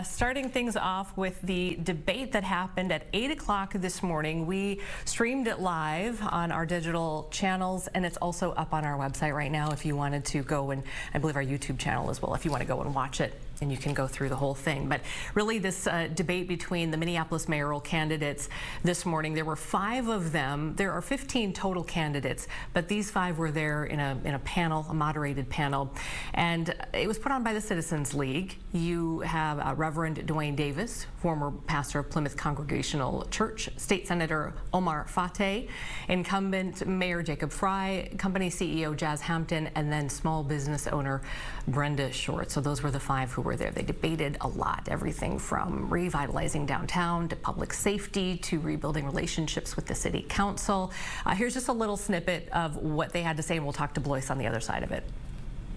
Starting things off with the debate that happened at 8 o'clock this morning. We streamed it live on our digital channels, and it's also up on our website right now if you wanted to go, and I believe our YouTube channel as well, if you want to go and watch it. And you can go through the whole thing. But really this debate between the Minneapolis mayoral candidates this morning, there were 5 of them. There are 15 total candidates, but these 5 were there in a panel, a moderated panel. And it was put on by the Citizens League. You have Reverend Dwayne Davis, former pastor of Plymouth Congregational Church, State Senator Omar Fateh, incumbent Mayor Jacob Fry, company CEO Jazz Hampton, and then small business owner Brenda Short. So those were the 5 who were there. They debated a lot, everything from revitalizing downtown to public safety to rebuilding relationships with the city council. Here's just a little snippet of what they had to say, and we'll talk to Blois on the other side of it.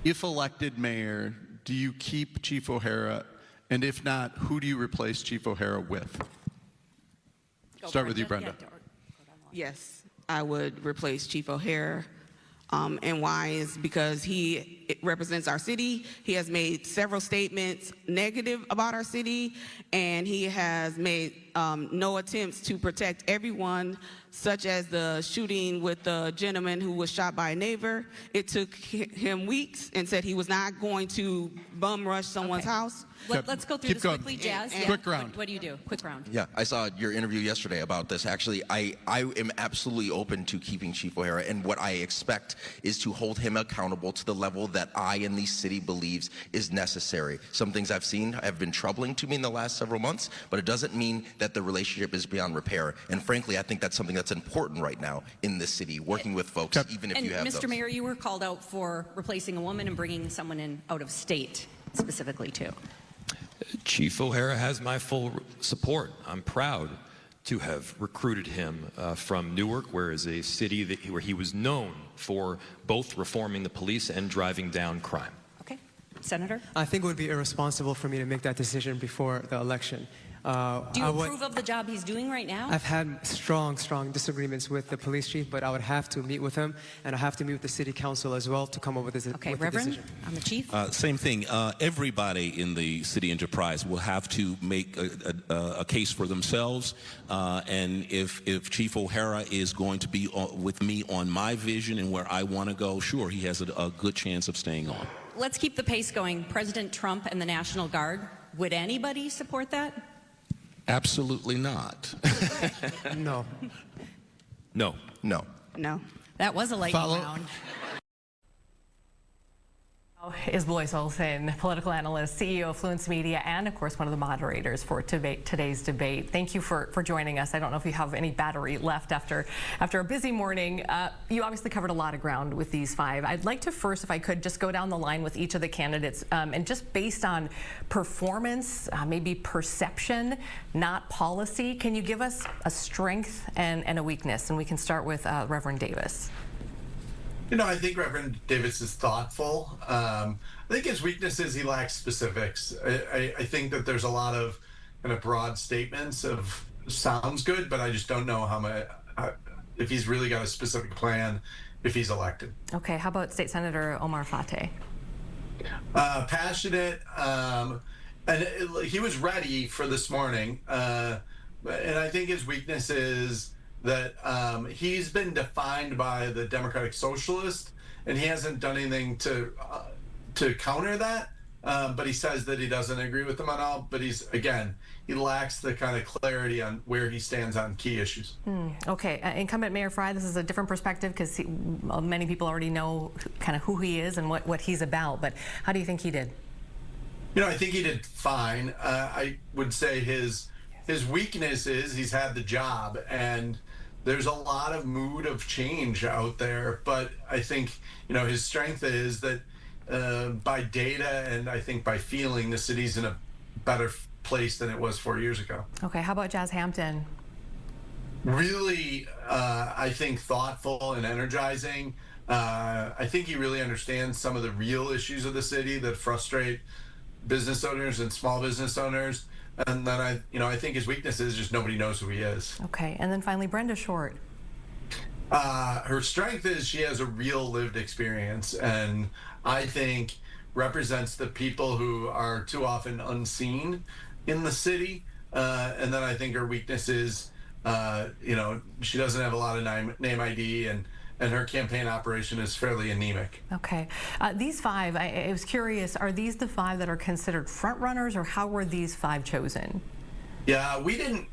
If elected mayor, do you keep Chief O'Hara? And if not, who do you replace Chief O'Hara with? Start with you, Brenda. Yes, I would replace Chief O'Hara. And why is because he represents our city. He has made several statements negative about our city, and he has made no attempts to protect everyone, such as the shooting with the gentleman who was shot by a neighbor. It took him weeks, and said he was not going to bum rush someone's house. Let's go through this quickly, Jazz. Quick round. What do you do? Quick round. Yeah, I saw your interview yesterday about this. Actually, I am absolutely open to keeping Chief O'Hara, and what I expect is to hold him accountable to the level that I and the city believes is necessary. Some things I've seen have been troubling to me in the last several months, but it doesn't mean that the relationship is beyond repair. And frankly, I think that's something that's important right now in this city, working with folks, even if you have Mr. Mayor, you were called out for replacing a woman and bringing someone in out of state, specifically too. Chief O'Hara has my full support. I'm proud to have recruited him from Newark, where is a city where he was known for both reforming the police and driving down crime. Okay. Senator? I think it would be irresponsible for me to make that decision before the election. Do you approve of the job he's doing right now? I've had strong disagreements with the police chief, but I would have to meet with him, and I have to meet with the city council as well to come up with this okay, Reverend, I'm the chief. Same thing. Everybody in the city enterprise will have to make a case for themselves, and if Chief O'Hara is going to be with me on my vision and where I want to go, sure, he has a good chance of staying on. Let's keep the pace going. President Trump and the National Guard, would anybody support that? Absolutely not. No. No. No. No. That was a lightning round. Is Blois Olson, political analyst, CEO of Fluence Media, and of course one of the moderators for today's debate. Thank you for joining us. I don't know if you have any battery left after a busy morning. You obviously covered a lot of ground with these 5. I'd like to first, if I could, just go down the line with each of the candidates, and just based on performance, maybe perception, not policy, can you give us a strength and a weakness? And we can start with Reverend Davis. You know, I think Reverend Davis is thoughtful. I think his weakness is he lacks specifics. I think that there's a lot of kind of broad statements of sounds good, but I just don't know if he's really got a specific plan if he's elected. Okay, how about State Senator Omar Fateh? Passionate, and he was ready for this morning. And I think his weakness is that he's been defined by the Democratic Socialist, and he hasn't done anything to counter that. But he says that he doesn't agree with them on all. But he lacks the kind of clarity on where he stands on key issues. Okay, incumbent Mayor Fry, this is a different perspective because many people already know kind of who he is and what he's about. But how do you think he did? You know, I think he did fine. I would say his weakness is he's had the job, and there's a lot of mood of change out there. But I think, you know, his strength is that by data and I think by feeling, the city's in a better place than it was 4 years ago. Okay, how about Jazz Hampton? Really, I think thoughtful and energizing. I think he really understands some of the real issues of the city that frustrate business owners and small business owners. And then I think his weakness is just nobody knows who he is. Okay, and then finally Brenda Short. Her strength is she has a real lived experience, and I think represents the people who are too often unseen in the city. And then I think her weakness is, she doesn't have a lot of name ID, and her campaign operation is fairly anemic. Okay. These five, I was curious, are these the five that are considered front runners, or how were these five chosen? Yeah, we didn't,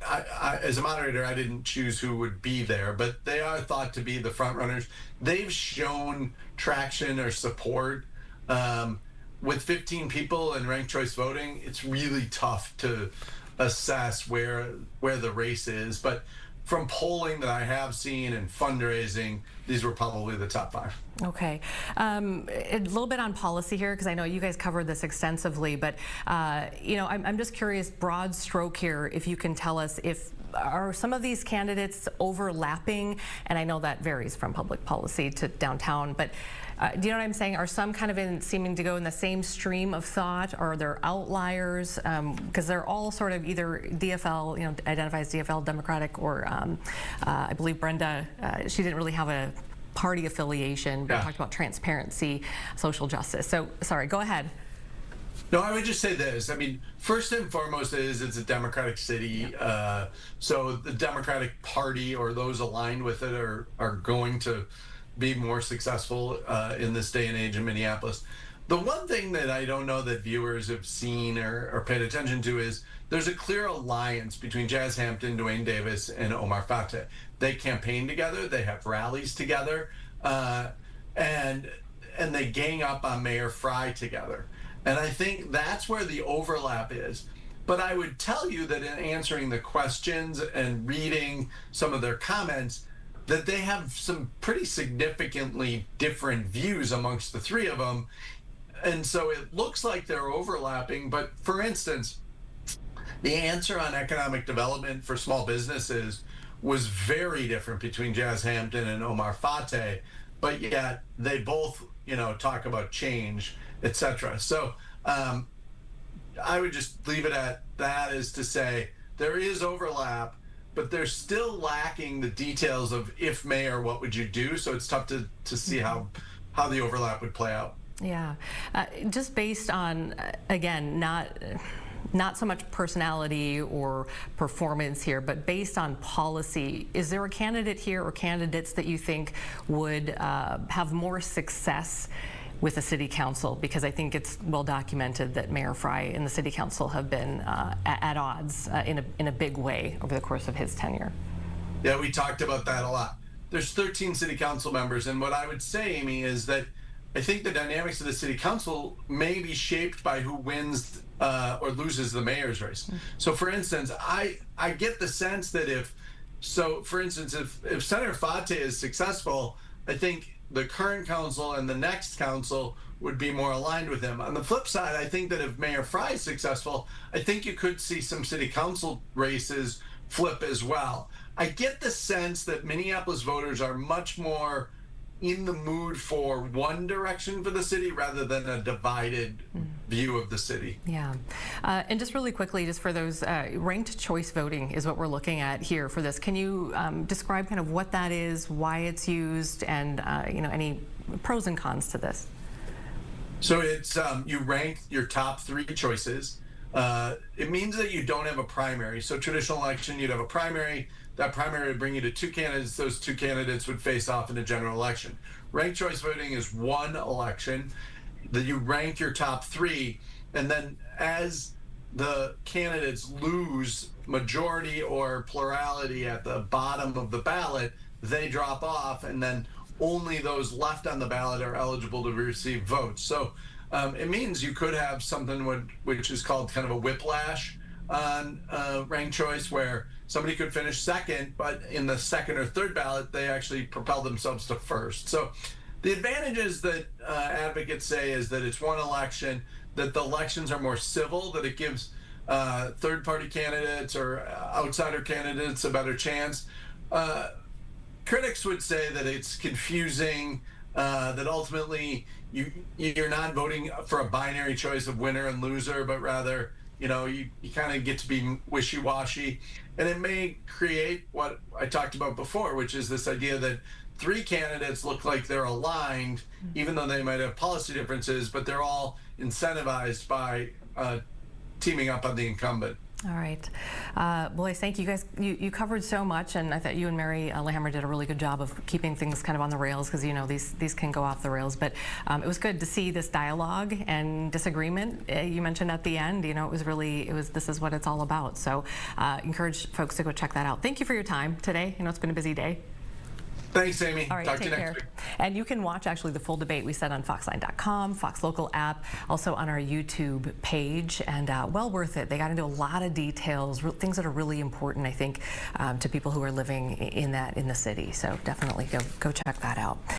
as a moderator, I didn't choose who would be there, but they are thought to be the front runners. They've shown traction or support. With 15 people in ranked choice voting, it's really tough to assess where the race is. But from polling that I have seen and fundraising, these were probably the top five. Okay. A little bit on policy here, because I know you guys covered this extensively, but I'm just curious, broad stroke here, if you can tell us are some of these candidates overlapping? And I know that varies from public policy to downtown, but do you know what I'm saying? Are some kind of seeming to go in the same stream of thought? Or are there outliers? Because they're all sort of either DFL, identifies DFL Democratic, or I believe Brenda, she didn't really have a party affiliation, but talked about transparency, social justice. So, sorry, go ahead. No, I would just say this. I mean, first and foremost it's a Democratic city. So the Democratic Party or those aligned with it are going to be more successful in this day and age in Minneapolis. The one thing that I don't know that viewers have seen or paid attention to is there's a clear alliance between Jazz Hampton, Dwayne Davis, and Omar Fateh. They campaign together, they have rallies together, and they gang up on Mayor Fry together. And I think that's where the overlap is. But I would tell you that in answering the questions and reading some of their comments, that they have some pretty significantly different views amongst the three of them. And so it looks like they're overlapping. But for instance, the answer on economic development for small businesses was very different between Jazz Hampton and Omar Fateh, but yet they both, talk about change, etc. So I would just leave it at that, is to say there is overlap, but they're still lacking the details of, if mayor, what would you do? So it's tough to see how the overlap would play out. Yeah, just based on, again, not so much personality or performance here, but based on policy, is there a candidate here or candidates that you think would have more success with the city council? Because I think it's well documented that Mayor Fry and the city council have been at odds in a big way over the course of his tenure. Yeah, we talked about that a lot. There's 13 city council members, and what I would say, Amy, is that I think the dynamics of the city council may be shaped by who wins or loses the mayor's race. So for instance, I get the sense that if Senator Fateh is successful, I think the current council and the next council would be more aligned with him. On the flip side, I think that if Mayor Fry is successful, I think you could see some city council races flip as well. I get the sense that Minneapolis voters are much more in the mood for one direction for the city rather than a divided view of the city. Yeah. And just really quickly, just for those, ranked choice voting is what we're looking at here for this. Can you describe kind of what that is, why it's used, and any pros and cons to this? So it's you rank your top three choices. It means that you don't have a primary. So traditional election, you'd have a primary. That primary would bring you to two candidates. Those two candidates would face off in a general election. Ranked choice voting is one election that you rank your top three, and then as the candidates lose majority or plurality at the bottom of the ballot, they drop off, and then only those left on the ballot are eligible to receive votes. So it means you could have something which is called kind of a whiplash on ranked choice, where somebody could finish second, but in the second or third ballot, they actually propel themselves to first. So the advantages that advocates say is that it's one election, that the elections are more civil, that it gives third-party candidates or outsider candidates a better chance. Critics would say that it's confusing, that ultimately you're not voting for a binary choice of winner and loser, but rather, you kind of get to be wishy-washy. And it may create what I talked about before, which is this idea that three candidates look like they're aligned, even though they might have policy differences, but they're all incentivized by teaming up on the incumbent. All right. Blois, thank you guys. You covered so much, and I thought you and Mary Lehammer did a really good job of keeping things kind of on the rails, because, you know, these can go off the rails. But it was good to see this dialogue and disagreement you mentioned at the end. You know, this is what it's all about. So encourage folks to go check that out. Thank you for your time today. You know, it's been a busy day. Thanks, Amy. All right, Talk to take you care. next week. And you can watch actually the full debate we said on foxline.com, Fox Local app, also on our YouTube page, and well worth it. They got into a lot of details, things that are really important, I think, to people who are living in the city. So definitely go check that out.